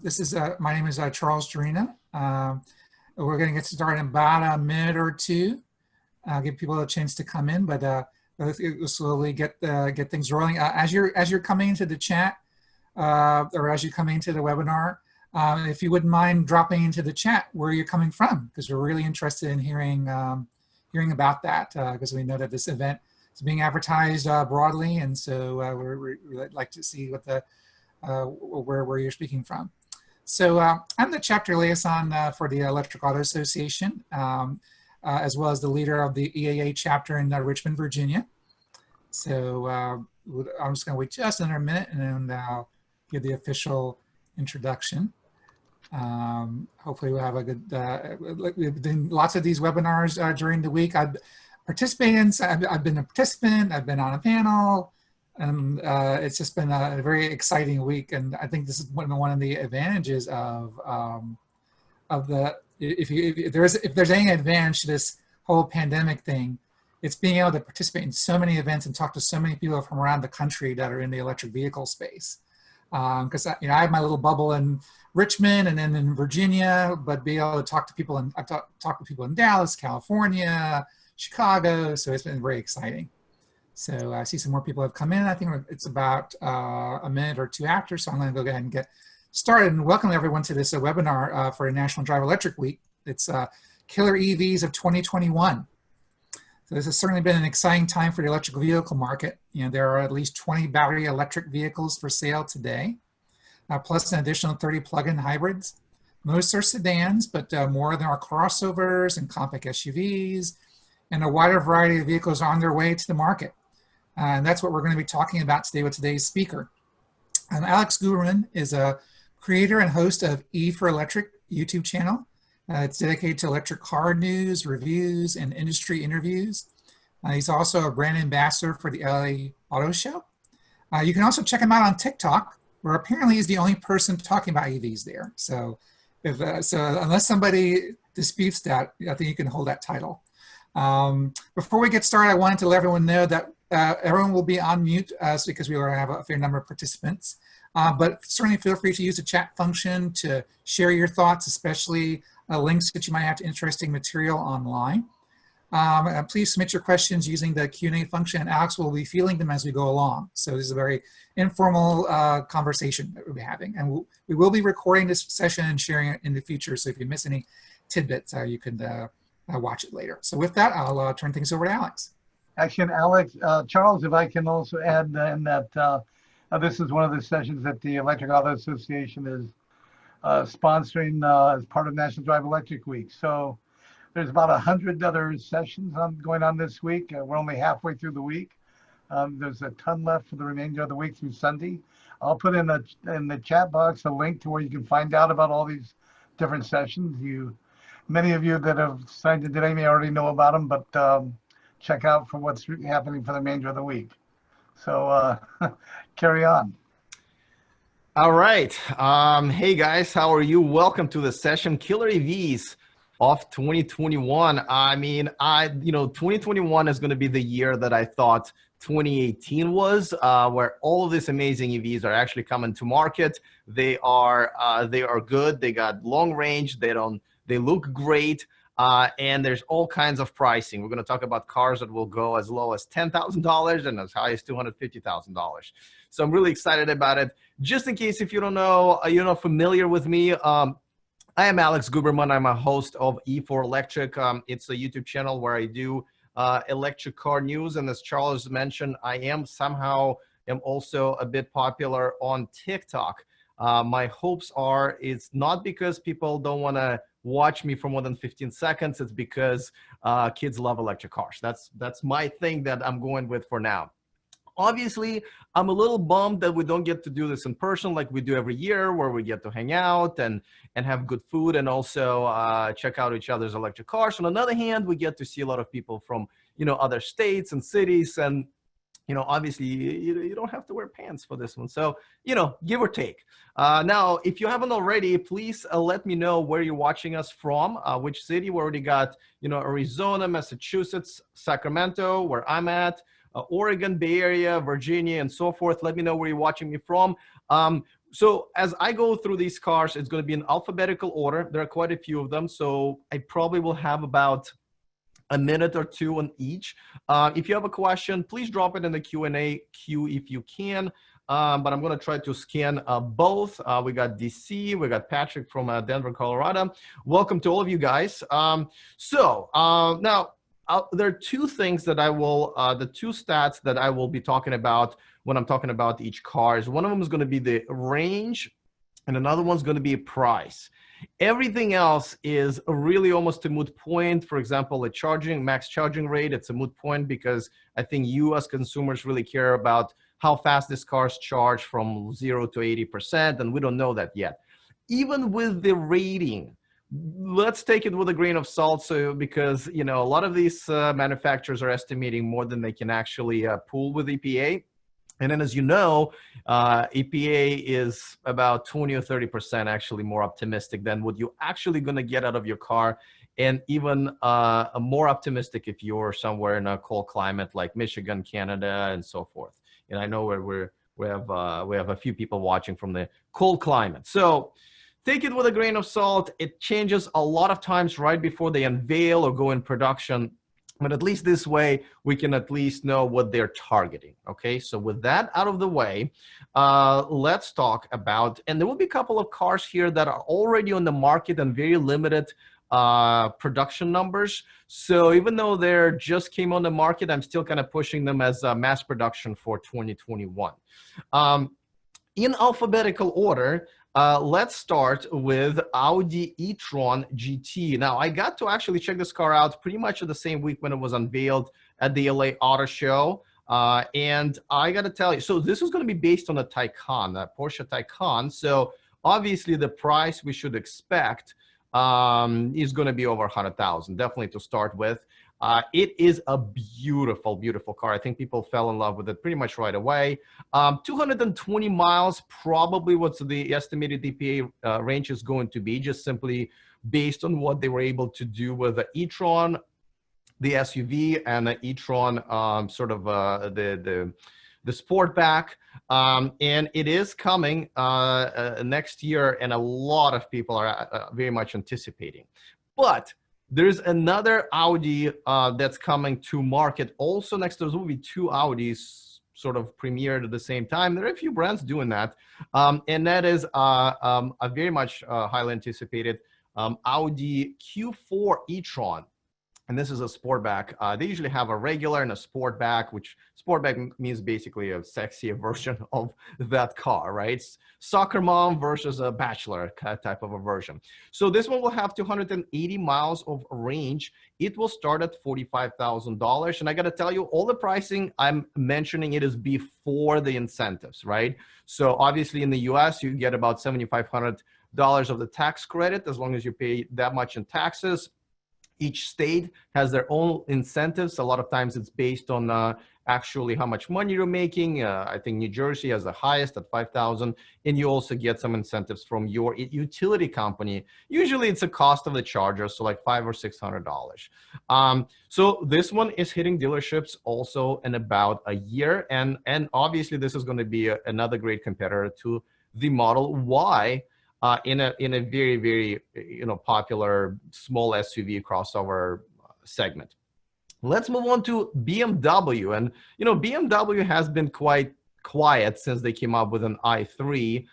This is my name is Charles Jarena. We're going to get started in about a minute or two. Give people a chance to come in, but we'll slowly get things rolling. As you're coming into the chat, or as you're coming into the webinar, if you wouldn't mind dropping into the chat where you're coming from, because we're really interested in hearing about that, because we know that this event is being advertised broadly, and so we'd like to see what the where you're speaking from. So I'm the chapter liaison for the Electric Auto Association, as well as the leader of the EAA chapter in Richmond, Virginia. So I'm just going to wait just another minute and then I'll give the official introduction. Hopefully we'll have a good, we've done lots of these webinars during the week. I've been a participant, I've been on a panel, and it's just been a very exciting week. And I think this is one of the advantages of the, if there's any advantage to this whole pandemic thing, it's being able to participate in so many events and talk to so many people from around the country that are in the electric vehicle space. Because I have my little bubble in Richmond and then in Virginia, but be able to talk to people, and I've talked to people in Dallas, California, Chicago, so it's been very exciting. So I see some more people have come in. I think it's about a minute or two after, so I'm going to go ahead and get started and welcome everyone to this webinar for National Drive Electric Week. It's Killer EVs of 2021. So this has certainly been an exciting time for the electric vehicle market. You know, there are at least 20 battery electric vehicles for sale today, plus an additional 30 plug-in hybrids. Most are sedans, but more of them are crossovers and compact SUVs, and a wider variety of vehicles are on their way to the market. And that's what we're going to be talking about today with today's speaker. Alex Guberman is a creator and host of E4Electric YouTube channel. It's dedicated to electric car news, reviews, and industry interviews. He's also a brand ambassador for the LA Auto Show. You can also check him out on TikTok, where apparently he's the only person talking about EVs there. So, unless somebody disputes that, I think you can hold that title. Before we get started, I wanted to let everyone know that everyone will be on mute because we will have a fair number of participants. But certainly feel free to use the chat function to share your thoughts, especially links that you might have to interesting material online. Please submit your questions using the Q&A function, and Alex will be fielding them as we go along. So this is a very informal conversation that we'll be having. And we will be recording this session and sharing it in the future, so if you miss any tidbits, you can watch it later. So with that, I'll turn things over to Alex. Actually, Alex, Charles, if I can also add in that this is one of the sessions that the Electric Auto Association is sponsoring as part of National Drive Electric Week. So there's about 100 other sessions going on this week. We're only halfway through the week. There's a ton left for the remainder of the week through Sunday. I'll put in the chat box a link to where you can find out about all these different sessions. Many of you that have signed in today may already know about them, but check out for what's happening for the remainder of the week. So carry on. All right. Hey guys, how are you? Welcome to the session Killer EVs of 2021. I mean, 2021 is going to be the year that I thought 2018 was, where all of these amazing EVs are actually coming to market. They are good. They got long range. They look great. And there's all kinds of pricing. We're going to talk about cars that will go as low as $10,000 and as high as $250,000. So I'm really excited about it. Just in case if you don't know, you're not familiar with me, I am Alex Guberman. I'm a host of E4Electric. It's a YouTube channel where I do electric car news. And as Charles mentioned, I am also a bit popular on TikTok. My hopes are it's not because people don't want to watch me for more than 15 seconds. It's because kids love electric cars. That's my thing that I'm going with for now. Obviously, I'm a little bummed that we don't get to do this in person like we do every year, where we get to hang out and have good food and also check out each other's electric cars. On the other hand, we get to see a lot of people from other states and cities, and obviously you don't have to wear pants for this one. So, give or take. Now, if you haven't already, please let me know where you're watching us from, which city. We already got, Arizona, Massachusetts, Sacramento, where I'm at, Oregon, Bay Area, Virginia, and so forth. Let me know where you're watching me from. So as I go through these cars, it's going to be in alphabetical order. There are quite a few of them. So I probably will have about a minute or two on each. If you have a question, please drop it in the Q&A queue if you can. But I'm going to try to scan both. We got DC, we got Patrick from Denver, Colorado. Welcome to all of you guys. Now, there are two things that I will, the two stats that I will be talking about when I'm talking about each car. One of them is going to be the range, and another one's going to be price. Everything else is really almost a moot point. For example, the charging, max charging rate, it's a moot point because I think you as consumers really care about how fast these cars charge from 0 to 80%, and we don't know that yet. Even with the rating, let's take it with a grain of salt, because a lot of these manufacturers are estimating more than they can actually pool with EPA. And then, as you know, EPA is about 20 or 30% actually more optimistic than what you're actually going to get out of your car, and even more optimistic if you're somewhere in a cold climate like Michigan, Canada, and so forth. And I know we have a few people watching from the cold climate. So take it with a grain of salt. It changes a lot of times right before they unveil or go in production. But at least this way, we can at least know what they're targeting. Okay, so with that out of the way, let's talk about, and there will be a couple of cars here that are already on the market and very limited production numbers. So even though they're just came on the market, I'm still kind of pushing them as mass production for 2021. In alphabetical order, let's start with Audi E-Tron Gt. Now, I got to actually check this car out pretty much the same week when it was unveiled at the LA Auto Show. And I got to tell you, so this is going to be based on a Taycan, a Porsche Taycan. So obviously the price we should expect is going to be over 100,000, definitely to start with. It is a beautiful, beautiful car. I think people fell in love with it pretty much right away. 220 miles, probably what's the estimated EPA range is going to be, just simply based on what they were able to do with the E-Tron, the SUV, and the E-Tron sort of the Sportback. And it is coming next year, and a lot of people are very much anticipating. But there's another Audi that's coming to market also next. There will be two Audis sort of premiered at the same time. There are a few brands doing that. And that is a very much highly anticipated Audi Q4 E-Tron. And this is a Sportback. They usually have a regular and a Sportback, which Sportback means basically a sexier version of that car, right? Soccer mom versus a bachelor type of a version. So this one will have 280 miles of range. It will start at $45,000. And I got to tell you, all the pricing I'm mentioning, it is before the incentives, right? So obviously in the US, you get about $7,500 of the tax credit as long as you pay that much in taxes. Each state has their own incentives. A lot of times it's based on actually how much money you're making. I think New Jersey has the highest at $5,000, and you also get some incentives from your utility company. Usually it's a cost of the charger, so like $500 or $600. So this one is hitting dealerships also in about a year, and obviously this is going to be another great competitor to the Model Y. In a very, very popular small SUV crossover segment. Let's move on to BMW, and BMW has been quite quiet since they came up with an i3.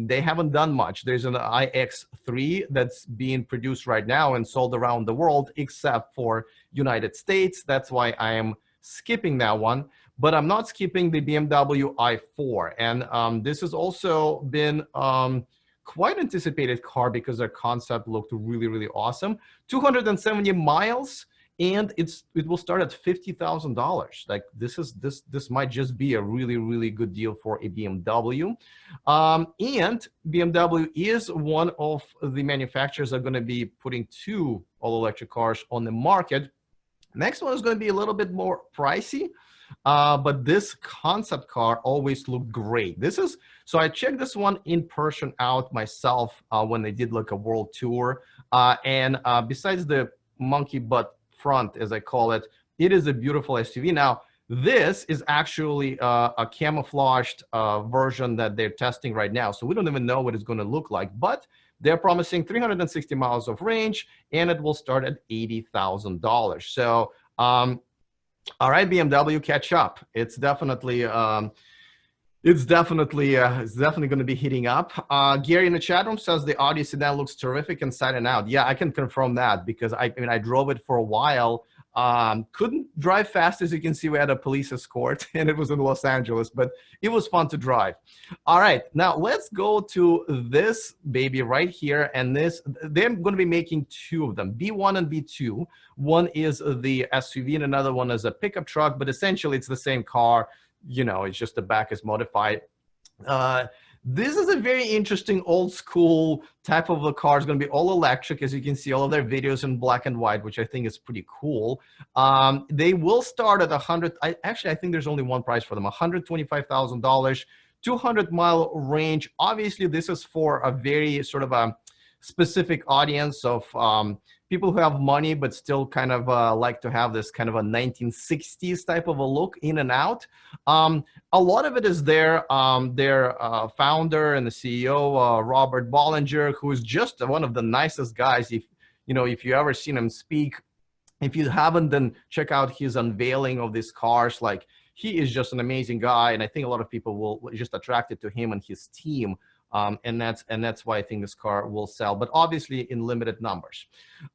They haven't done much. There's an iX3 that's being produced right now and sold around the world, except for United States. That's why I am skipping that one. But I'm not skipping the BMW i4. And this has also been quite anticipated car because their concept looked really, really awesome. 270 miles, and it will start at $50,000. Like this might just be a really, really good deal for a BMW. And BMW is one of the manufacturers that are going to be putting two all-electric cars on the market. Next one is going to be a little bit more pricey. But this concept car always looked great. So I checked this one in person out myself when they did like a world tour. And besides the monkey butt front, as I call it, it is a beautiful SUV. Now, This is actually a camouflaged version that they're testing right now. So we don't even know what it's going to look like, but they're promising 360 miles of range, and it will start at $80,000. So, all right, BMW, catch up. It's definitely going to be heating up. Gary in the chat room says the Audi sedan looks terrific inside and out. Yeah, I can confirm that because I mean I drove it for a while. Couldn't drive fast, as you can see. We had a police escort, and it was in Los Angeles, but it was fun to drive. All right, now let's go to this baby right here, and this they're going to be making two of them, B1 and B2. One is the SUV, and another one is a pickup truck, but essentially it's the same car. You know, it's just the back is modified. This is a very interesting old school type of a car. It's going to be all electric, as you can see all of their videos in black and white, which I think is pretty cool. They will start at actually, I think there's only one price for them, $125,000, 200-mile range. Obviously, this is for a very sort of a specific audience of people who have money, but still kind of like to have this kind of a 1960s type of a look in and out. A lot of it is their founder and the CEO, Robert Bollinger, who is just one of the nicest guys. If you ever seen him speak, if you haven't, then check out his unveiling of these cars. Like, he is just an amazing guy, and I think a lot of people will just attracted to him and his team. And that's why I think this car will sell, but obviously in limited numbers.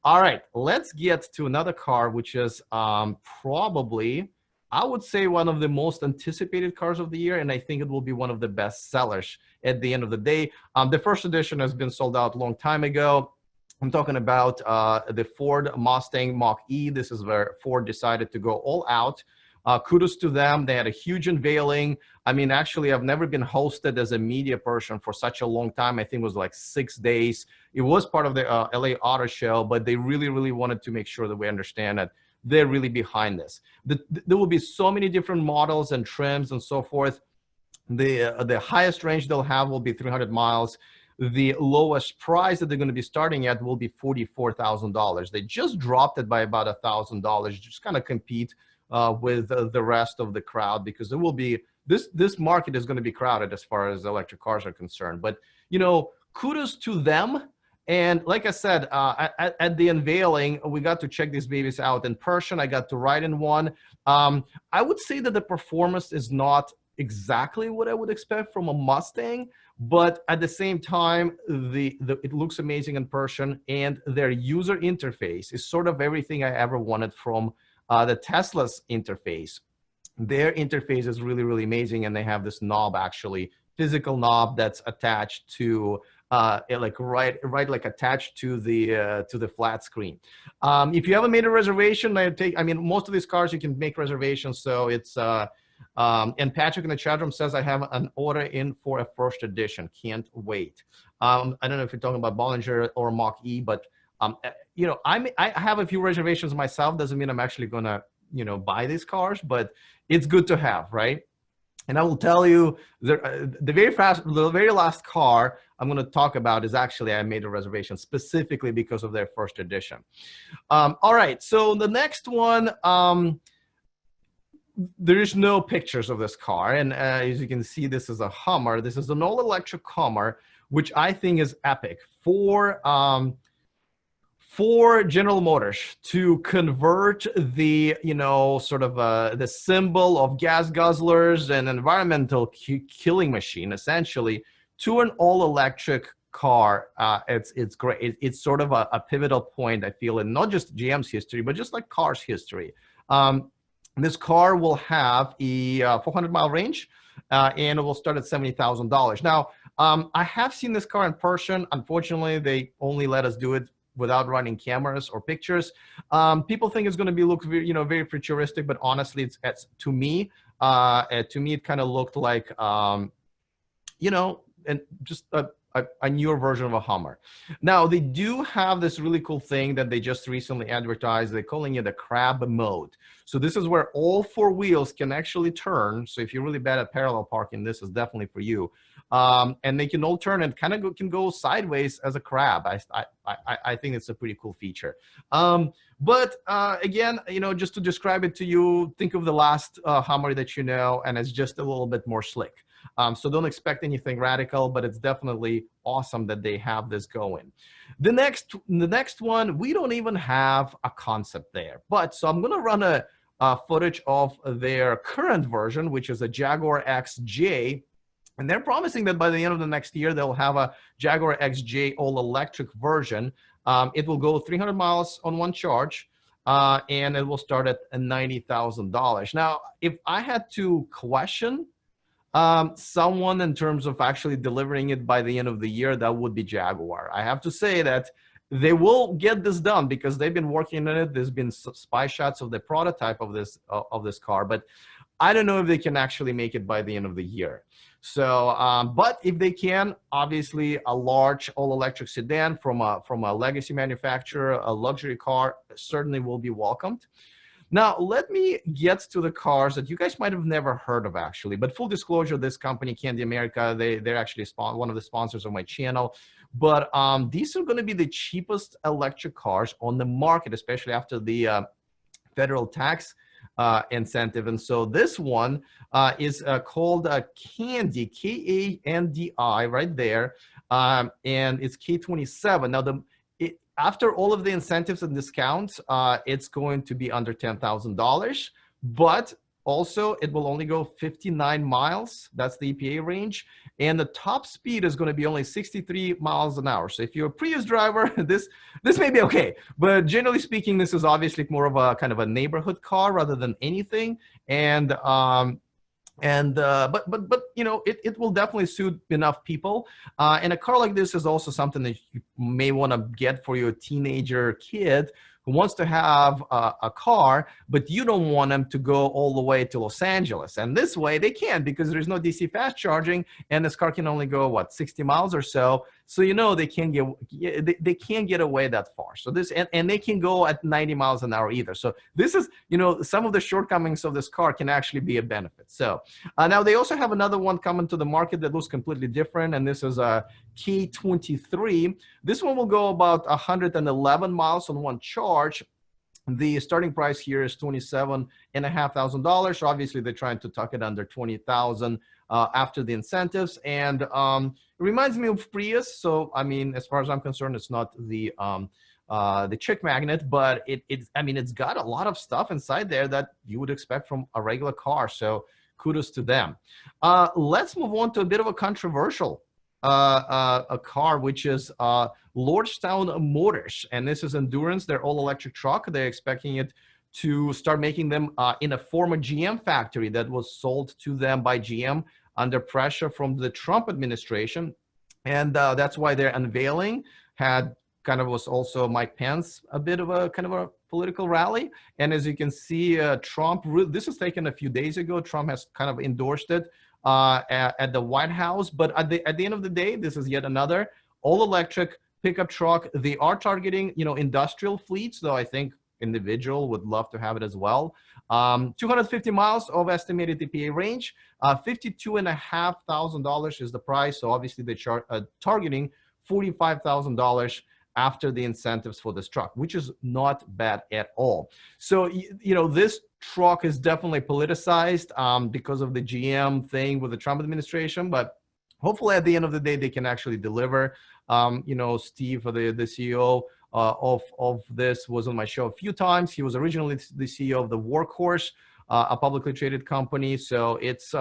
All right, let's get to another car, which is probably, I would say, one of the most anticipated cars of the year, and I think it will be one of the best sellers at the end of the day. The first edition has been sold out a long time ago. I'm talking about the Ford Mustang Mach-E. This is where Ford decided to go all out. Kudos to them. They had a huge unveiling. I mean, actually, I've never been hosted as a media person for such a long time. I think it was like 6 days. It was part of the LA Auto Show, but they really, really wanted to make sure that we understand that they're really behind this. There will be so many different models and trims and so forth. The highest range they'll have will be 300 miles. The lowest price that they're going to be starting at will be $44,000. They just dropped it by about $1,000, just kind of compete with the rest of the crowd, because there will be this market is going to be crowded as far as electric cars are concerned. But kudos to them. And like I said, at the unveiling, we got to check these babies out in person. I got to ride in one. I would say that the performance is not exactly what I would expect from a Mustang, but at the same time, it looks amazing in person, and their user interface is sort of everything I ever wanted from the Tesla's interface. Their interface is really, really amazing, and they have this knob, actually, physical knob that's attached to attached to the flat screen. If you haven't made a reservation, I mean, most of these cars you can make reservations, so it's and Patrick in the chat room says I have an order in for a first edition. Can't wait. I don't know if you're talking about Bollinger or Mach-E, but I have a few reservations myself. Doesn't mean I'm actually gonna, buy these cars, but it's good to have, right? And I will tell you, the very last car I'm gonna talk about is actually, I made a reservation specifically because of their first edition. All right, so the next one, there is no pictures of this car. And as you can see, this is a Hummer. This is an all-electric Hummer, which I think is epic. For General Motors to convert the, sort of the symbol of gas guzzlers and environmental killing machine, essentially, to an all-electric car, it's great. It's sort of a pivotal point, I feel, in not just GM's history, but just like cars history. This car will have a 400-mile range, and it will start at $70,000. Now, I have seen this car in person. Unfortunately, they only let us do it without running cameras or pictures. People think it's going to look very futuristic, but honestly, it's to me it kind of looked like and just a newer version of a Hummer. Now, they do have this really cool thing that they just recently advertised. They're calling it the crab mode. So this is where all four wheels can actually turn. So if you're really bad at parallel parking, this is definitely for you. and they can all turn and kind of can go sideways as a crab. I think it's a pretty cool feature. But again, you know, just to describe it to you, think of the last Hummer that you know, and it's just a little bit more slick. So don't expect anything radical, but it's definitely awesome that they have this going. The next one, we don't even have a concept there. But so I'm going to run a footage of their current version, which is a Jaguar Xj. And they're promising that by the end of the next year, they'll have a Jaguar Xj all-electric version. It will go 300 miles on one charge, and it will start at $90,000. Now, if I had to question someone in terms of actually delivering it by the end of the year, that would be Jaguar. I have to say that they will get this done because they've been working on it. There's been spy shots of the prototype of this car, but I don't know if they can actually make it by the end of the year. So, but if they can, obviously a large all-electric sedan from a legacy manufacturer, a luxury car, certainly will be welcomed. Now, let me get to the cars that you guys might have never heard of, actually. But full disclosure, this company, Candy America, they're actually one of the sponsors of my channel. But these are going to be the cheapest electric cars on the market, especially after the federal tax incentive. And so this one is called Candy, K-A-N-D-I, right there. And it's K27. Now, after all of the incentives and discounts, it's going to be under $10,000, but also it will only go 59 miles. That's the EPA range. And the top speed is going to be only 63 miles an hour. So if you're a Prius driver, this may be okay. But generally speaking, this is obviously more of a kind of a neighborhood car rather than anything. And but you know, it will definitely suit enough people. And a car like this is also something that you may want to get for your teenager kid who wants to have a car, but you don't want them to go all the way to Los Angeles. And this way they can, because there's no DC fast charging, and this car can only go, what, 60 miles or so. So, you know, they can't get away that far. So this, and they can go at 90 miles an hour either. So this is, you know, some of the shortcomings of this car can actually be a benefit. So now they also have another one coming to the market that looks completely different. And this is a K23. This one will go about 111 miles on one charge. The starting price here is $27,500. So obviously they're trying to tuck it under $20,000 after the incentives. And it reminds me of Prius. So I mean, as far as I'm concerned, it's not the chick magnet, but I mean, it's got a lot of stuff inside there that you would expect from a regular car. So kudos to them. Let's move on to a bit of a controversial a car, which is Lordstown Motors, and this is Endurance, their all-electric truck. They're expecting it to start making them in a former GM factory that was sold to them by GM under pressure from the Trump administration, and that's why they're unveiling. Was also Mike Pence, a bit of a kind of a political rally. And as you can see, Trump, this was taken a few days ago. Trump has kind of endorsed it at the White House. But at the end of the day, this is yet another all-electric pickup truck. They are targeting, you know, industrial fleets, though I think individual would love to have it as well. 250 miles of estimated EPA range. $52,500 is the price. So obviously they're targeting $45,000 after the incentives for this truck, which is not bad at all. So, you know, this truck is definitely politicized because of the GM thing with the Trump administration, but hopefully at the end of the day, they can actually deliver. You know, Steve, the CEO of this, was on my show a few times. He was originally the CEO of the Workhorse, a publicly traded company. So it's,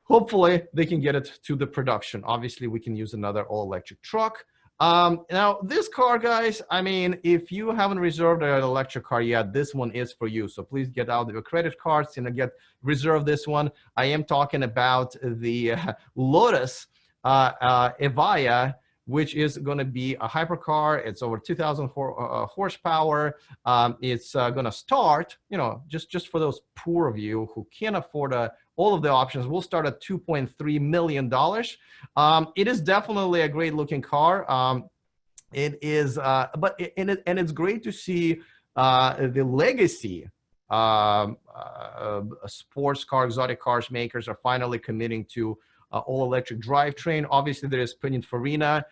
hopefully they can get it to the production. Obviously we can use another all-electric truck. Now this car, guys, I mean, if you haven't reserved an electric car yet, this one is for you. So please get out your credit cards and reserve this one. I am talking about the Lotus Evija, which is going to be a hypercar. It's over 2,000 horsepower. It's going to start, you know, just for those poor of you who can't afford all of the options, we'll start at $2.3 million. It is definitely a great looking car. It is, and it's great to see the legacy sports car, exotic cars makers are finally committing to all-electric drivetrain. Obviously, there is Pininfarina,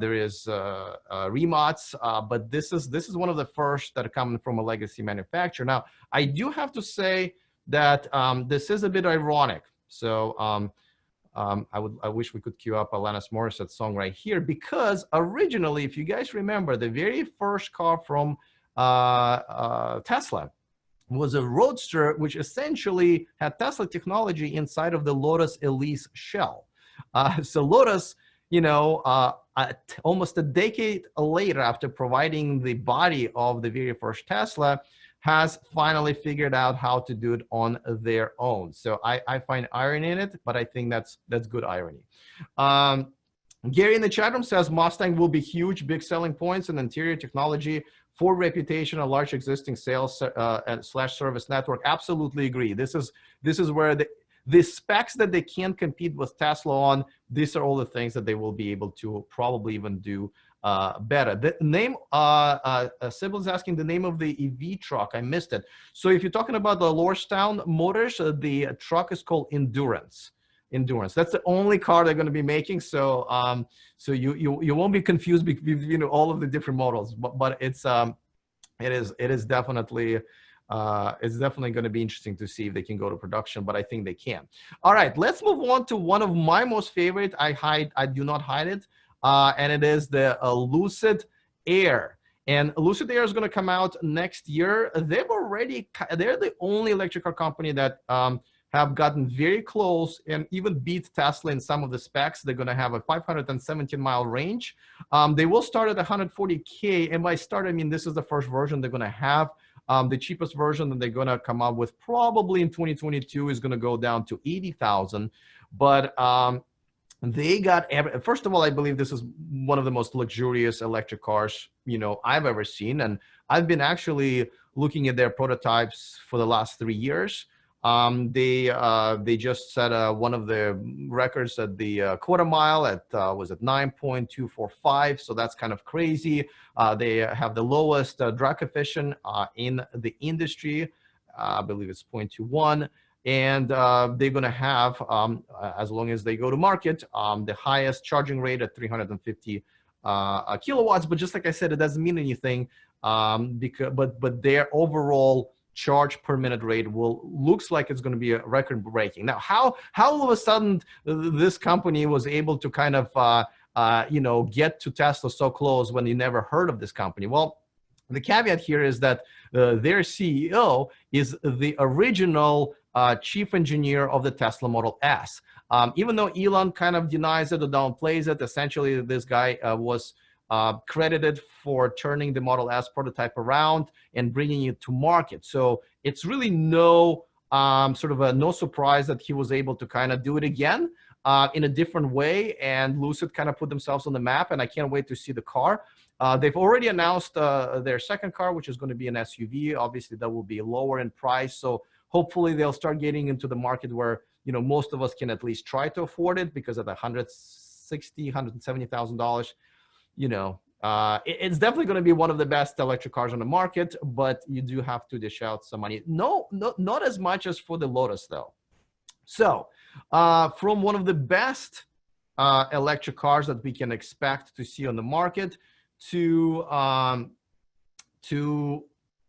there is Remots, but this is one of the first that are coming from a legacy manufacturer. Now, I do have to say that this is a bit ironic. So I wish we could cue up Alanis Morissette's song right here, because originally, if you guys remember, the very first car from Tesla was a Roadster, which essentially had Tesla technology inside of the Lotus Elise shell. So Lotus, you know, almost a decade later, after providing the body of the very first Tesla, has finally figured out how to do it on their own. So I find irony in it, but I think that's good irony. Gary in the chat room says Mustang will be huge, big selling points and interior technology, for reputation, a large existing sales slash service network. Absolutely agree. This is where the specs that they can't compete with Tesla on, these are all the things that they will be able to probably even do better. The name, Sybil's asking the name of the EV truck. I missed it. So if you're talking about the Lordstown Motors, the truck is called Endurance. That's the only car they're going to be making. So so you won't be confused between all of the different models. But it's it is definitely going to be interesting to see if they can go to production. But I think they can. All right, let's move on to one of my most favorite. I do not hide it. And it is the Lucid Air. And Lucid Air is going to come out next year. They're the only electric car company that have gotten very close and even beat Tesla in some of the specs. They're going to have a 517-mile range. They will start at 140K. And by start, I mean this is the first version they're going to have. The cheapest version that they're going to come out with probably in 2022 is going to go down to 80,000. But they got, first of all, I believe this is one of the most luxurious electric cars, I've ever seen. And I've been actually looking at their prototypes for the last 3 years. They just set one of the records at the quarter mile at, was it 9.245? So that's kind of crazy. They have the lowest drag coefficient in the industry. I believe it's 0.21. And they're going to have, as long as they go to market, the highest charging rate at 350 kilowatts. But just like I said, it doesn't mean anything but their overall charge per minute rate looks like it's going to be a record breaking. Now, how all of a sudden this company was able to kind of, get to Tesla so close when you never heard of this company? Well, the caveat here is that their CEO is the original chief engineer of the Tesla Model S. Even though Elon kind of denies it or downplays it, essentially this guy was credited for turning the Model S prototype around and bringing it to market. So it's really no no surprise that he was able to kind of do it again in a different way, and Lucid kind of put themselves on the map, and I can't wait to see the car. They've already announced their second car, which is going to be an SUV. Obviously, that will be lower in price. So hopefully they'll start getting into the market where, most of us can at least try to afford it, because at $160,000, $170,000, it's definitely going to be one of the best electric cars on the market, but you do have to dish out some money. No, not as much as for the Lotus, though. So from one of the best electric cars that we can expect to see on the market to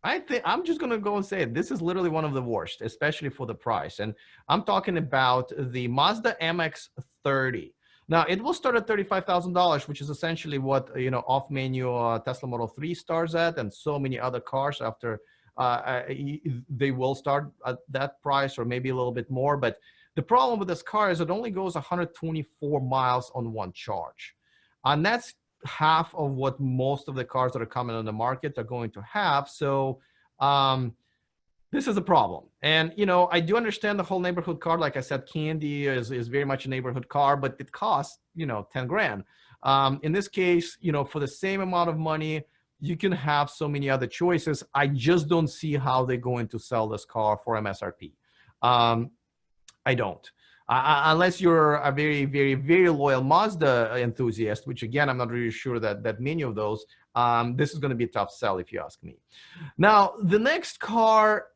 I think I'm just going to go and say it. This is literally one of the worst, especially for the price. And I'm talking about the Mazda Mx 30. Now, it will start at $35,000, which is essentially what, off-menu Tesla Model 3 starts at, and so many other cars after they will start at that price or maybe a little bit more. But the problem with this car is it only goes 124 miles on one charge. And that's half of what most of the cars that are coming on the market are going to have. So this is a problem. And, I do understand the whole neighborhood car. Like I said, Candy is very much a neighborhood car, but it costs, 10 grand. In this case, for the same amount of money, you can have so many other choices. I just don't see how they're going to sell this car for MSRP. I don't. Unless you're a very, very, very loyal Mazda enthusiast, which again, I'm not really sure that many of those, this is going to be a tough sell if you ask me. Now, the next car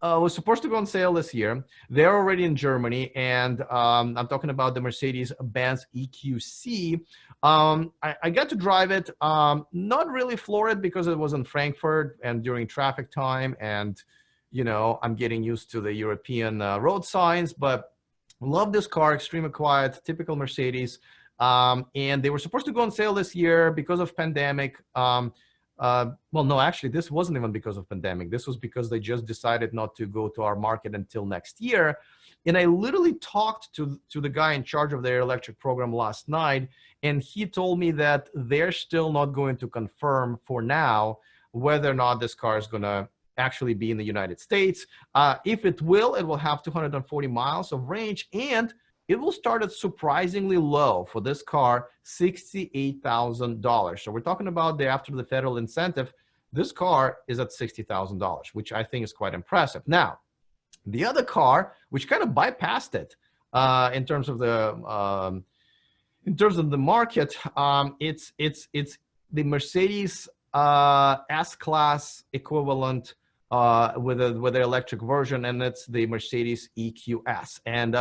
was supposed to go on sale this year. They're already in Germany, and I'm talking about the Mercedes Advanced Eqc. I got to drive it, not really floor it because it was in Frankfurt and during traffic time, and you know, I'm getting used to the European road signs, but love this car, extremely quiet, typical Mercedes. And they were supposed to go on sale this year because of pandemic. Well, no, actually, this wasn't even because of pandemic. This was because they just decided not to go to our market until next year. And I literally talked to the guy in charge of their electric program last night, and he told me that they're still not going to confirm for now whether or not this car is going to actually be in the United States. If it will have 240 miles of range, and it will start at surprisingly low for this car, $68,000. So we're talking about after the federal incentive, this car is at $60,000, which I think is quite impressive. Now, the other car, which kind of bypassed it in terms of the market, it's the Mercedes S-Class equivalent with the electric version, and it's the Mercedes EQS. And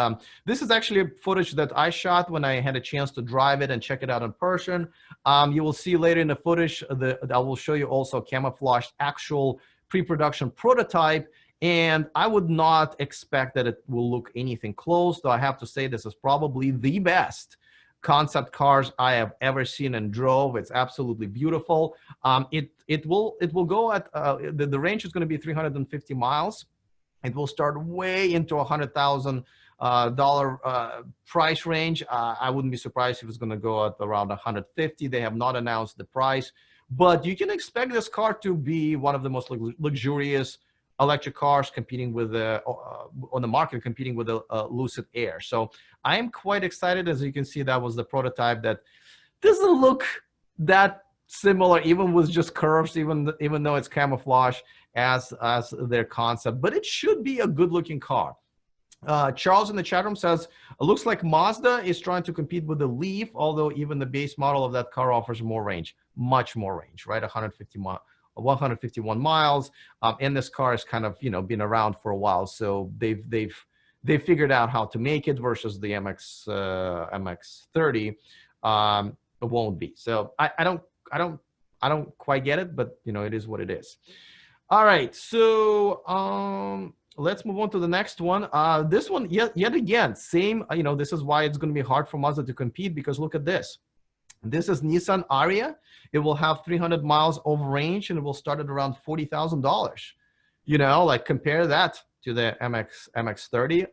this is actually footage that I shot when I had a chance to drive it and check it out in person. You will see later in the footage that I will show you also camouflaged actual pre-production prototype. And I would not expect that it will look anything close, though I have to say this is probably the best concept cars I have ever seen and drove. It's absolutely beautiful. It will go at the range is going to be 350 miles. It will start way into $100,000 price range. I wouldn't be surprised if it's going to go at around 150. They have not announced the price, but you can expect this car to be one of the most luxurious electric cars competing with on the market, competing with the Lucid Air. So I am quite excited. As you can see, that was the prototype that doesn't look that similar, even with just curves, even though it's camouflage as their concept, but it should be a good looking car. Charles in the chat room says, it looks like Mazda is trying to compete with the Leaf, although even the base model of that car offers more range, much more range, right? 151 miles, and this car has kind of, you know, been around for a while, so they've figured out how to make it, versus the MX-30 it won't be. So I don't quite get it, but you know, it is what it is. All right, so let's move on to the next one. This one, yet again, same. You know, this is why it's going to be hard for Mazda to compete, because look at this. This is Nissan Aria. It will have 300 miles of range, and it will start at around $40,000. You know, like compare that to the MX-30.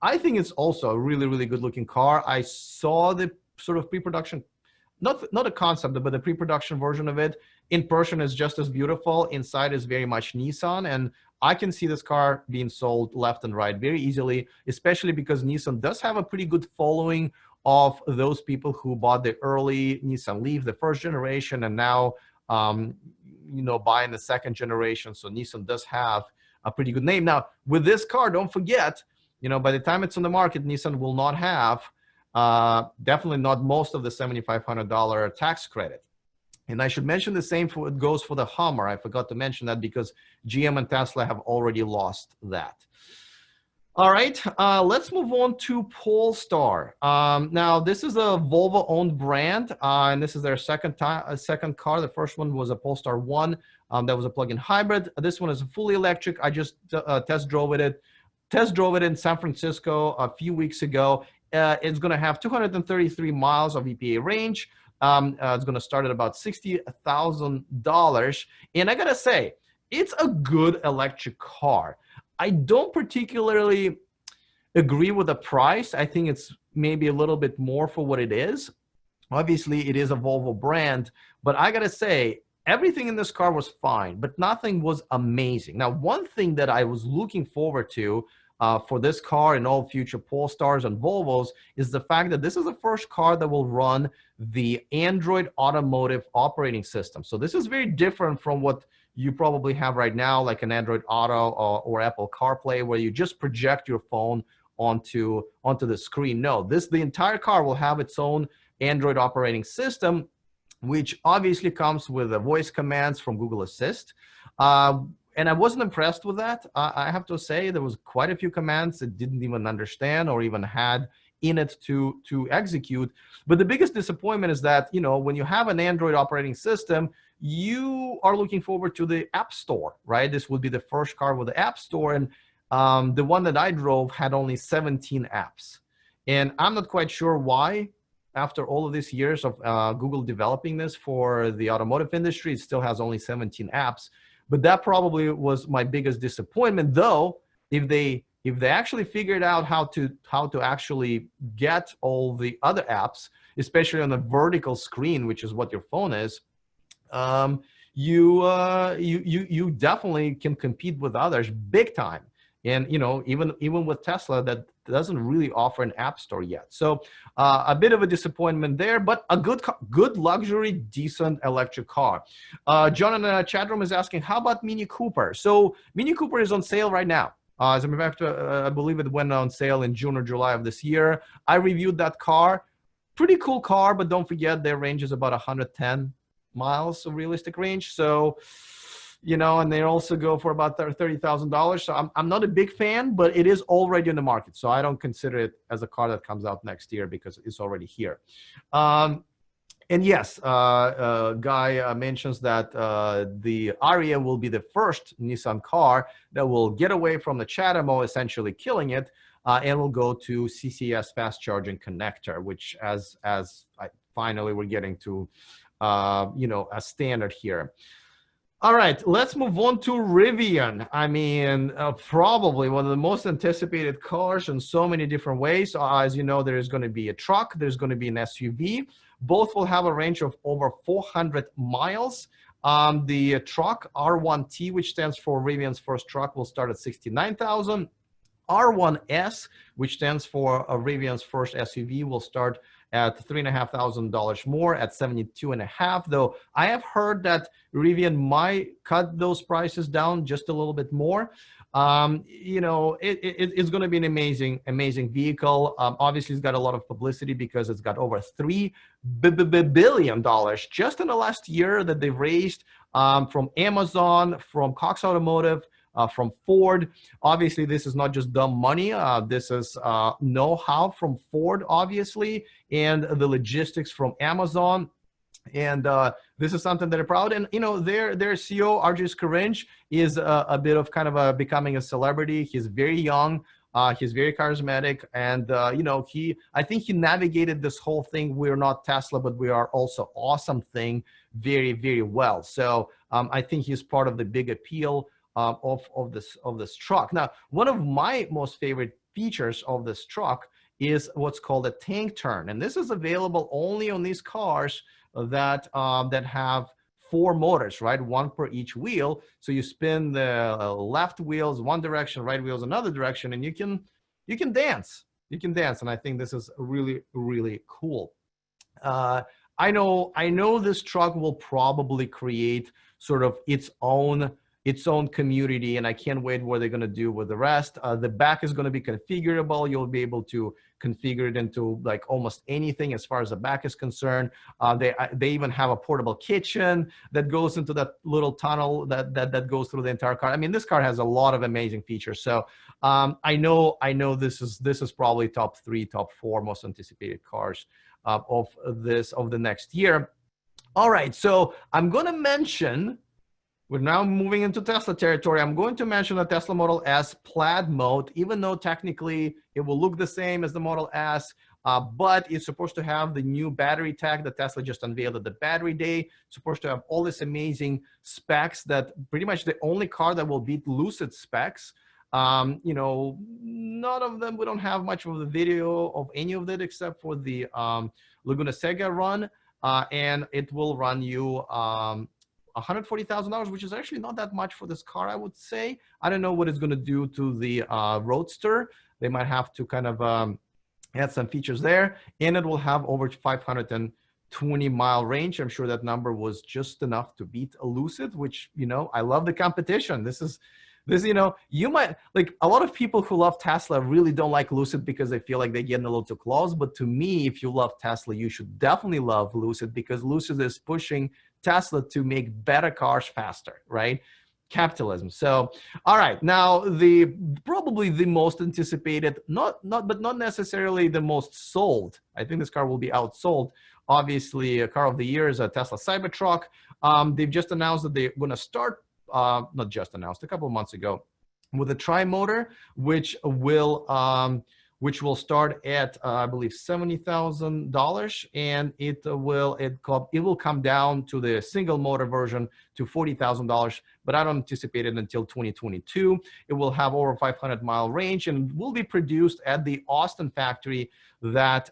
I think it's also a really, really good looking car. I saw the sort of pre-production, not a concept, but the pre-production version of it. In person is just as beautiful. Inside is very much Nissan, and I can see this car being sold left and right very easily, especially because Nissan does have a pretty good following of those people who bought the early Nissan Leaf, the first generation, and now, you know, buying the second generation. So Nissan does have a pretty good name. Now, with this car, don't forget, you know, by the time it's on the market, Nissan will not have, definitely not most of the $7,500 tax credit. And I should mention the same goes for the Hummer. I forgot to mention that because GM and Tesla have already lost that. All right, let's move on to Polestar. Now, this is a Volvo-owned brand, and this is their second car. The first one was a Polestar 1. That was a plug-in hybrid. This one is fully electric. I just test drove it in San Francisco a few weeks ago. It's going to have 233 miles of EPA range. It's going to start at about $60,000. And I got to say, it's a good electric car. I don't particularly agree with the price. I think it's maybe a little bit more for what it is. Obviously, it is a Volvo brand, but I got to say, everything in this car was fine, but nothing was amazing. Now, one thing that I was looking forward to for this car and all future Polestars and Volvos is the fact that this is the first car that will run the Android Automotive operating system. So this is very different from what you probably have right now, like an Android Auto or Apple CarPlay, where you just project your phone onto the screen. No, the entire car will have its own Android operating system, which obviously comes with the voice commands from Google Assist. And I wasn't impressed with that. I have to say there was quite a few commands that didn't even understand or even had in it to execute. But the biggest disappointment is that, you know, when you have an Android operating system, you are looking forward to the App Store, right? This would be the first car with the App Store. And the one that I drove had only 17 apps. And I'm not quite sure why, after all of these years of Google developing this for the automotive industry, it still has only 17 apps. But that probably was my biggest disappointment, though. If they actually figured out how to actually get all the other apps, especially on the vertical screen, which is what your phone is, you definitely can compete with others big time. And you know, even with Tesla, that doesn't really offer an app store yet. So a bit of a disappointment there, but a good luxury, decent electric car. John in the chat room is asking, how about Mini Cooper? So Mini Cooper is on sale right now. As a matter of fact, I believe it went on sale in June or July of this year. I reviewed that car. Pretty cool car, but don't forget their range is about 110 miles of realistic range. So, you know, and they also go for about $30,000. So I'm not a big fan, but it is already in the market. So I don't consider it as a car that comes out next year because it's already here. And yes, Guy mentions that the Aria will be the first Nissan car that will get away from the CHAdeMO, essentially killing it, and will go to CCS fast charging connector, which finally we're getting to, you know, a standard here. All right, let's move on to Rivian. I mean, probably one of the most anticipated cars in so many different ways. As you know, there is going to be a truck, there's going to be an SUV. Both will have a range of over 400 miles. The truck, R1T, which stands for Rivian's first truck, will start at $69,000. R1S, which stands for Rivian's first SUV, will start at $3,500 more at $72,500. Though I have heard that Rivian might cut those prices down just a little bit more. You know, it's going to be an amazing vehicle. Obviously, it's got a lot of publicity because it's got over $3 billion just in the last year that they've raised from Amazon, from Cox Automotive, from Ford. Obviously, this is not just dumb money. This is know-how from Ford, obviously, and the logistics from Amazon. And this is something that I'm proud. And you know, their CEO Arjus Karinj is a bit of kind of becoming a celebrity. He's very young. He's very charismatic, and you know, I think he navigated this whole thing. We're not Tesla, but we are also awesome thing very, very well. So I think he's part of the big appeal of this truck. Now, one of my most favorite features of this truck is what's called a tank turn, and this is available only on these cars that have 4 motors, right? 1 per each wheel. So you spin the left wheels one direction, right wheels another direction, and you can dance. You can dance, and I think this is really, really cool. I know this truck will probably create sort of its own community, and I can't wait what they're going to do with the rest. The back is going to be configurable. You'll be able to configure it into like almost anything as far as the back is concerned. They even have a portable kitchen that goes into that little tunnel that goes through the entire car. I mean, this car has a lot of amazing features. So I know this is probably top 3, top 4 most anticipated cars of the next year. All right, so I'm going to mention. We're now moving into Tesla territory. I'm going to mention the Tesla Model S Plaid mode, even though technically it will look the same as the Model S, but it's supposed to have the new battery tech that Tesla just unveiled at the Battery Day. It's supposed to have all this amazing specs that pretty much the only car that will beat Lucid specs. You know, none of them, we don't have much of the video of any of that except for the Laguna Seca run, and it will run you $140,000, which is actually not that much for this car, I would say. I don't know what it's going to do to the Roadster. They might have to kind of add some features there, and it will have over 520-mile range. I'm sure that number was just enough to beat a Lucid, which, you know, I love the competition. This, you know, you might, like, a lot of people who love Tesla really don't like Lucid because they feel like they're getting a little too close. But to me, if you love Tesla, you should definitely love Lucid, because Lucid is pushing Tesla to make better cars faster, right? capitalism. So, all right, now probably the most anticipated, but not necessarily the most sold. I think this car will be outsold. Obviously, a car of the year is a Tesla Cybertruck. They've just announced that they're going to start, not just announced, a couple of months ago, with a tri-motor, which will start at I believe $70,000, and it will come down to the single motor version to $40,000, but I don't anticipate it until 2022. It will have over 500-mile range and will be produced at the Austin factory that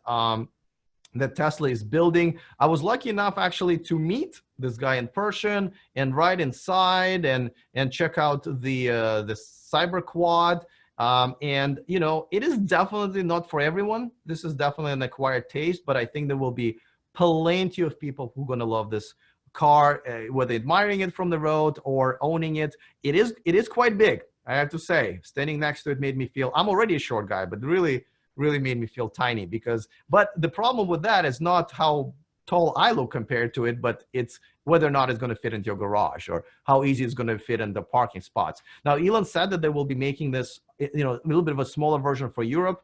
Tesla is building. I was lucky enough actually to meet this guy in person and ride inside and check out the Cyber Quad. And you know, it is definitely not for everyone. This is definitely an acquired taste, but I think there will be plenty of people who are going to love this car, whether admiring it from the road or owning it. It is quite big, I have to say. Standing next to it made me feel, I'm already a short guy, but really made me feel tiny, but the problem with that is not how tall I look compared to it, but it's whether or not it's going to fit into your garage or how easy it's going to fit in the parking spots. Now, Elon said that they will be making this, you know, a little bit of a smaller version for Europe,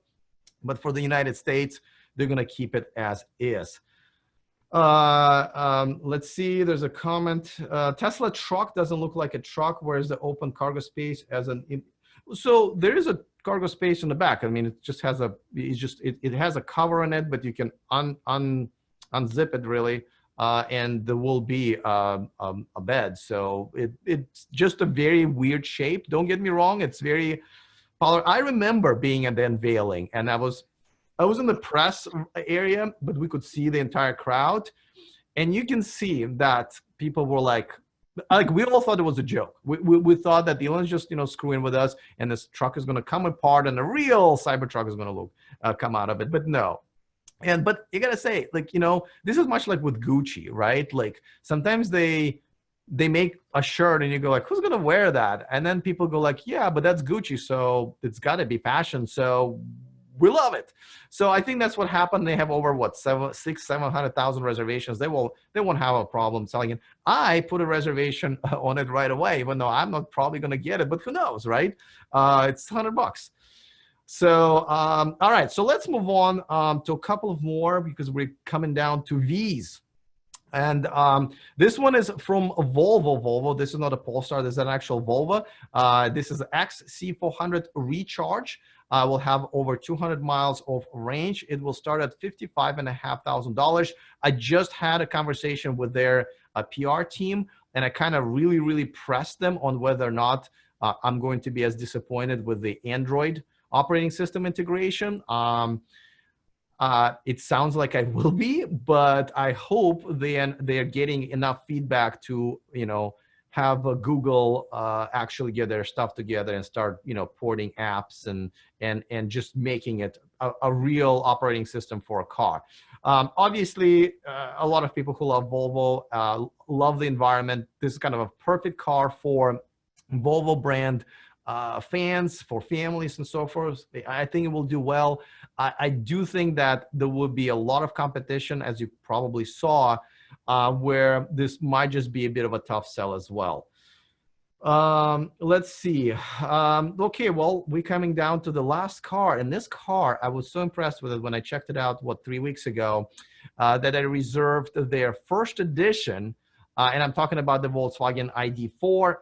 but for the United States, they're going to keep it as is. Let's see, there's a comment. Tesla truck doesn't look like a truck. Where's the open cargo space as so there is a cargo space in the back. I mean, it just has it has a cover on it, but you can unzip it really, and there will be a bed. So it's just a very weird shape. Don't get me wrong, it's very polar. I remember being at the unveiling, and I was in the press area, but we could see the entire crowd, and you can see that people were like we all thought it was a joke. We thought that Elon's just, you know, screwing with us, and this truck is going to come apart, and a real Cybertruck is going to come out of it. But no. But you gotta say, like, you know, this is much like with Gucci, right? Like sometimes they make a shirt and you go like, who's gonna wear that? And then people go like, yeah, but that's Gucci, so it's gotta be fashion. So we love it. So I think that's what happened. They have over what 700,000 reservations. They won't have a problem selling it. I put a reservation on it right away, even though I'm not probably gonna get it, but who knows, right? It's $100. So, all right, so let's move on to a couple of more because we're coming down to V's. And this one is from Volvo. This is not a Polestar, this is an actual Volvo. This is XC400 Recharge. Will have over 200 miles of range. It will start at $55,500. I just had a conversation with their PR team, and I kind of really pressed them on whether or not I'm going to be as disappointed with the Android operating system integration. It sounds like I will be, but I hope then they're getting enough feedback to, you know, have Google actually get their stuff together and start, you know, porting apps and just making it a real operating system for a car. Obviously, a lot of people who love Volvo love the environment. This is kind of a perfect car for Volvo brand fans, for families and so forth. I think it will do well. I do think that there will be a lot of competition, as you probably saw, where this might just be a bit of a tough sell as well. Let's see. Okay, well, we're coming down to the last car. And this car, I was so impressed with it when I checked it out, 3 weeks ago, that I reserved their first edition. And I'm talking about the Volkswagen Id4.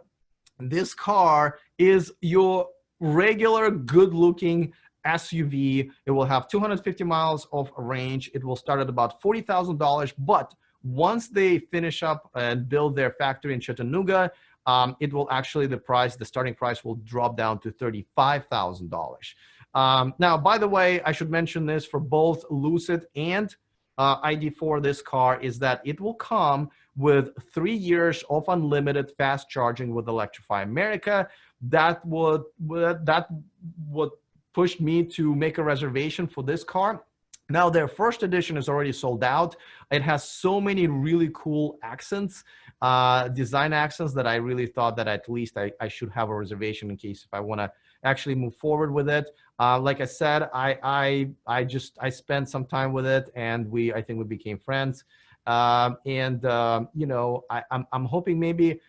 This car is your regular good-looking SUV. It will have 250 miles of range. It will start at about $40,000, but once they finish up and build their factory in Chattanooga, it will actually, the starting price will drop down to $35,000. Now, by the way, I should mention this for both Lucid and Id4, this car, is that it will come with 3 years of unlimited fast charging with Electrify America. That would push me to make a reservation for this car. Now, their first edition is already sold out. It has so many really cool accents, design accents, that I really thought that at least I should have a reservation in case if I want to actually move forward with it. Like I said, I spent some time with it, and I think we became friends. You know, I'm hoping maybe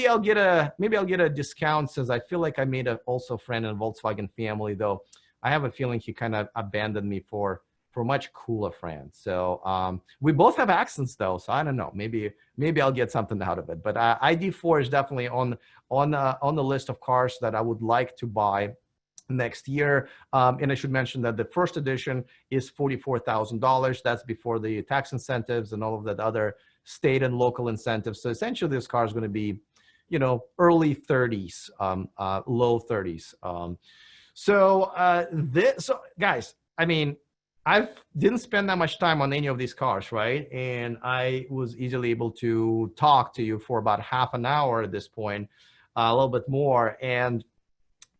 I'll get a discount, since I feel like I made also friend in the Volkswagen family, though I have a feeling he kind of abandoned me for much cooler friends. So we both have accents though, so I don't know. Maybe I'll get something out of it. But ID4 is definitely on the list of cars that I would like to buy next year. And I should mention that the first edition is $44,000. That's before the tax incentives and all of that other state and local incentives. So essentially, this car is going to be, you know, early 30s, low 30s. So guys, I mean, I didn't spend that much time on any of these cars, right? And I was easily able to talk to you for about half an hour at this point, a little bit more. And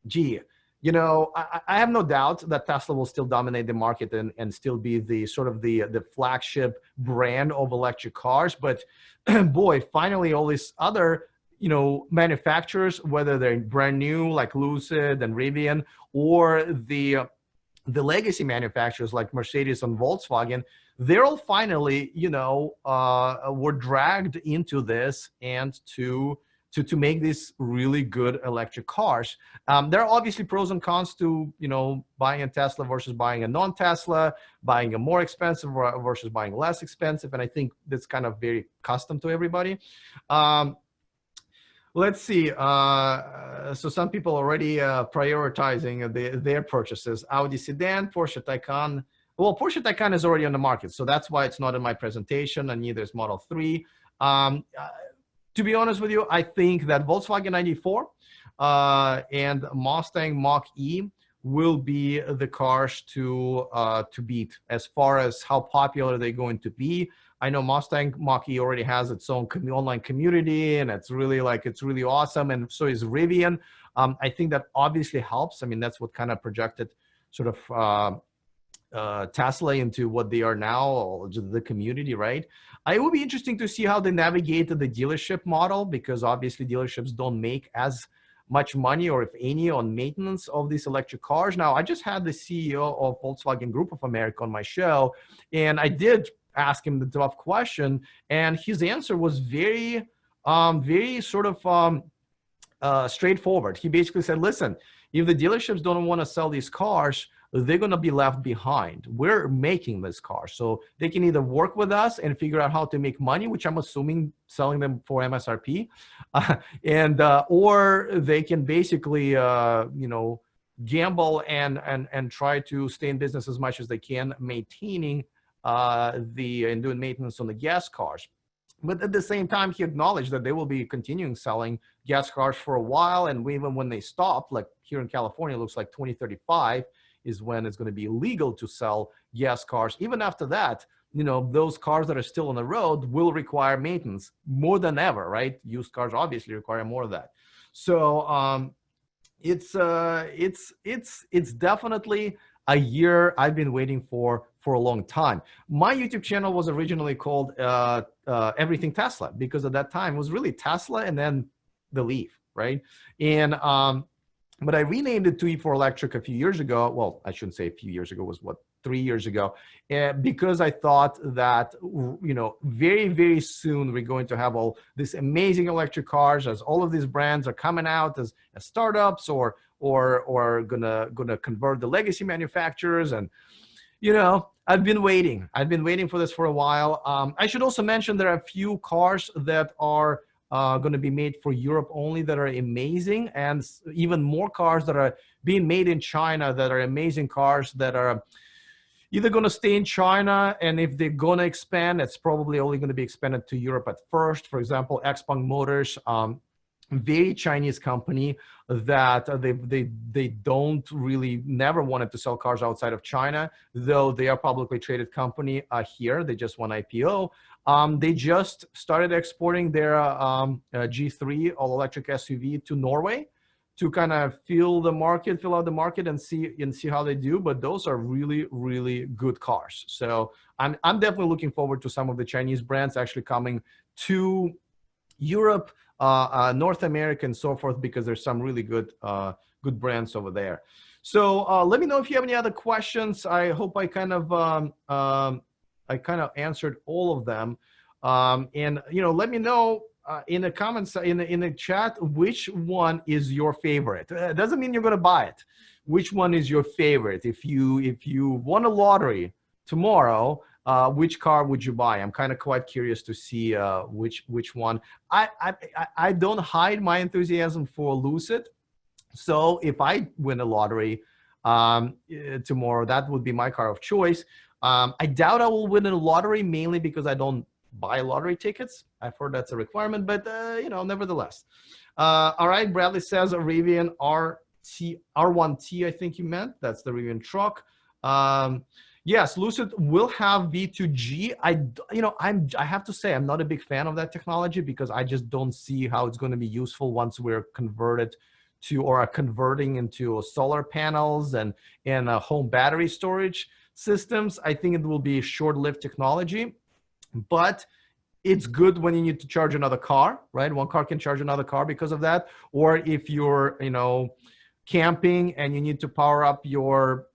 gee, you know, I have no doubt that Tesla will still dominate the market and still be the sort of the flagship brand of electric cars. But boy, finally, all these other, you know, manufacturers, whether they're brand new like Lucid and Rivian, or the legacy manufacturers like Mercedes and Volkswagen, they're all finally, you know, were dragged into this and to make these really good electric cars. There are obviously pros and cons to, you know, buying a Tesla versus buying a non-Tesla, buying a more expensive versus buying less expensive. And I think that's kind of very custom to everybody. Let's see. So some people already prioritizing their purchases. Audi sedan, Porsche Taycan. Well, Porsche Taycan is already on the market, so that's why it's not in my presentation, and neither is Model 3. To be honest with you, I think that Volkswagen Id4 and Mustang Mach-E will be the cars to beat as far as how popular they're going to be. I know Mustang Mach-E already has its own online community, and it's really awesome. And so is Rivian. I think that obviously helps. I mean, that's what kind of projected sort of Tesla into what they are now, the community, right? It will be interesting to see how they navigate the dealership model, because obviously dealerships don't make as much money, or if any, on maintenance of these electric cars. Now, I just had the CEO of Volkswagen Group of America on my show, and I did ask him the tough question, and his answer was very sort of straightforward. He basically said, listen, if the dealerships don't want to sell these cars, they're going to be left behind. We're making this car, so they can either work with us and figure out how to make money, which I'm assuming selling them for MSRP, or they can basically, you know, gamble and try to stay in business as much as they can, maintaining and doing maintenance on the gas cars. But at the same time, he acknowledged that they will be continuing selling gas cars for a while, and even when they stop, like here in California, it looks like 2035 is when it's going to be illegal to sell gas cars. Even after that, you know, those cars that are still on the road will require maintenance more than ever, right? Used cars obviously require more of that. So it's definitely a year I've been waiting for a long time. My YouTube channel was originally called Everything Tesla, because at that time it was really Tesla and then the Leaf, right? And but I renamed it to E4 Electric a few years ago. Well, I shouldn't say a few years ago, it was what, 3 years ago, because I thought that, you know, very, very soon we're going to have all these amazing electric cars, as all of these brands are coming out as startups or gonna convert the legacy manufacturers. And, you know, I've been waiting for this for a while. I should also mention there are a few cars that are going to be made for Europe only that are amazing, and even more cars that are being made in China that are amazing cars that are either going to stay in China, and if they're going to expand, it's probably only going to be expanded to Europe at first. For example, Xpeng Motors, very Chinese company that they don't really never wanted to sell cars outside of China, though they are publicly traded company here. They just won IPO. They just started exporting their G3 all-electric SUV to Norway to kind of fill out the market and see how they do. But those are really, really good cars. So I'm definitely looking forward to some of the Chinese brands actually coming to Europe, North America, and so forth, because there's some really good brands over there. So let me know if you have any other questions. I hope I kind of answered all of them. And let me know in the comments in the chat which one is your favorite. Doesn't mean you're going to buy it. Which one is your favorite? If you won a lottery tomorrow, which car would you buy? I'm kind of quite curious to see which one. I don't hide my enthusiasm for Lucid. So if I win a lottery tomorrow, that would be my car of choice. I doubt I will win a lottery, mainly because I don't buy lottery tickets. I've heard that's a requirement, but nevertheless. All right, Bradley says a Rivian R1T, I think you meant. That's the Rivian truck. Yes, Lucid will have V2G. I have to say I'm not a big fan of that technology because I just don't see how it's going to be useful once we're converted to or are converting into solar panels and home battery storage systems. I think it will be short-lived technology, but it's good when you need to charge another car, right? One car can charge another car because of that. Or if you're, camping and you need to power up your,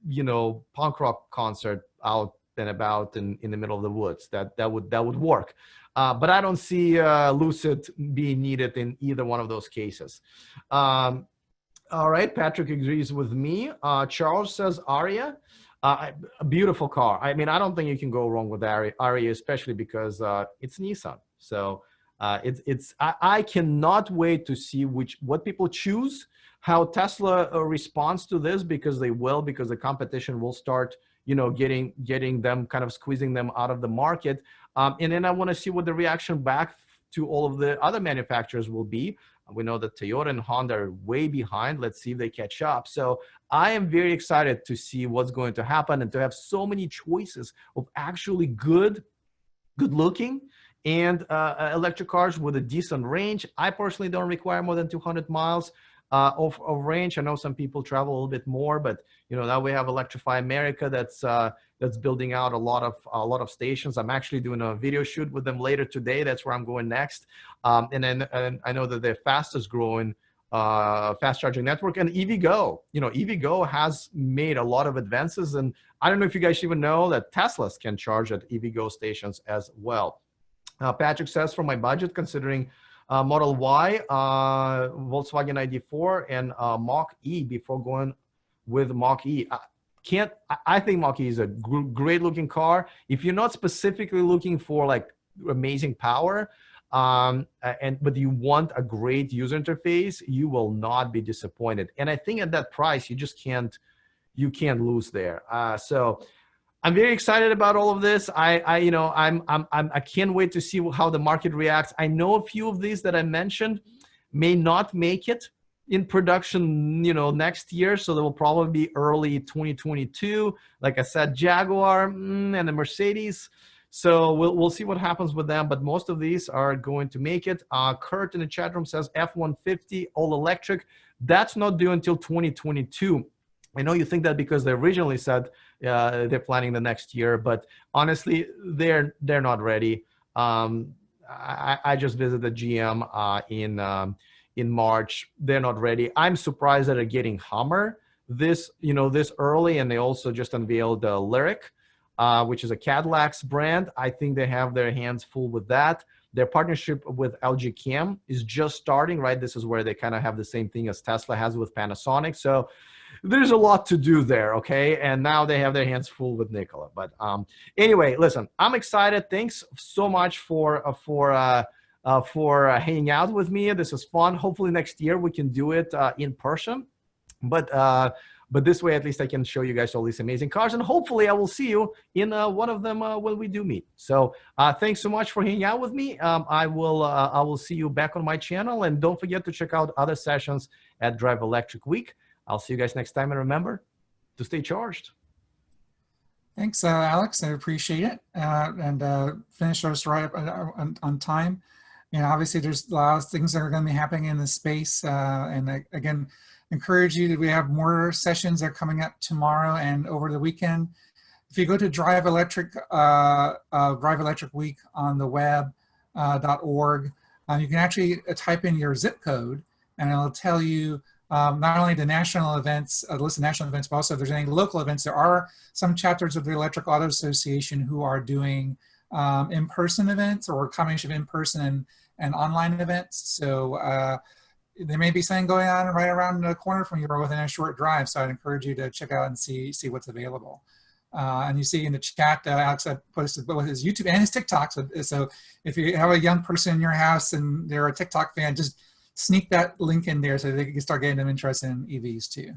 punk rock concert out and about in the middle of the woods, that would work. But I don't see Lucid being needed in either one of those cases. All right, Patrick agrees with me. Charles says Aria. A beautiful car. I mean, I don't think you can go wrong with Aria, especially because it's Nissan. So I cannot wait to see what people choose, how Tesla responds to this, because the competition will start, getting them, kind of squeezing them out of the market. And then I want to see what the reaction back to all of the other manufacturers will be. We know that Toyota and Honda are way behind. Let's see if they catch up. So I am very excited to see what's going to happen and to have so many choices of actually good looking and electric cars with a decent range. I personally don't require more than 200 miles of range. I know some people travel a little bit more, but now we have Electrify America that's building out a lot of stations. I'm actually doing a video shoot with them later today. That's where I'm going next. And I know that they're fastest growing fast charging network. And EVgo, EVgo has made a lot of advances. And I don't know if you guys even know that Teslas can charge at EVgo stations as well. Patrick says, for my budget, considering Model Y, Volkswagen Id4, and Mach-E before going with Mach-E. I think Mach-E is a great looking car. If you're not specifically looking for like amazing power, but you want a great user interface, you will not be disappointed. And I think at that price, you just can't lose there. So I'm very excited about all of this. I can't wait to see how the market reacts. I know a few of these that I mentioned may not make it in production, next year. So they will probably be early 2022. Like I said, Jaguar and the Mercedes. So we'll see what happens with them. But most of these are going to make it. Kurt in the chat room says F-150 all electric. That's not due until 2022. I know you think that because they originally said they're planning the next year, but honestly, they're not ready. I just visited GM in March. They're not ready. I'm surprised that they're getting Hummer this early, and they also just unveiled the Lyric, which is a Cadillac's brand. I think they have their hands full with that. Their partnership with LG Chem is just starting, right? This is where they kind of have the same thing as Tesla has with Panasonic. So there's a lot to do there, okay? And now they have their hands full with Nikola. But anyway, listen, I'm excited. Thanks so much for hanging out with me. This is fun. Hopefully next year we can do it in person. But this way, at least I can show you guys all these amazing cars, and hopefully I will see you in one of them when we do meet. So thanks so much for hanging out with me. I will see you back on my channel, and don't forget to check out other sessions at Drive Electric Week. I'll see you guys next time, and remember to stay charged. Thanks, Alex. I appreciate it. And finish us right up on time. Obviously, there's a lot of things that are going to be happening in the space. And again, encourage you that we have more sessions that are coming up tomorrow and over the weekend. If you go to Drive Electric Week on the web.org, you can actually type in your zip code, and it'll tell you not only the national events, the list of national events, but also if there's any local events. There are some chapters of the Electric Auto Association who are doing in-person events or a combination of in-person and online events. So there may be something going on right around the corner from you or within a short drive. So I'd encourage you to check out and see what's available. And you see in the chat, Alex posted both his YouTube and his TikTok. So if you have a young person in your house and they're a TikTok fan, just sneak that link in there so they can start getting them interested in EVs too.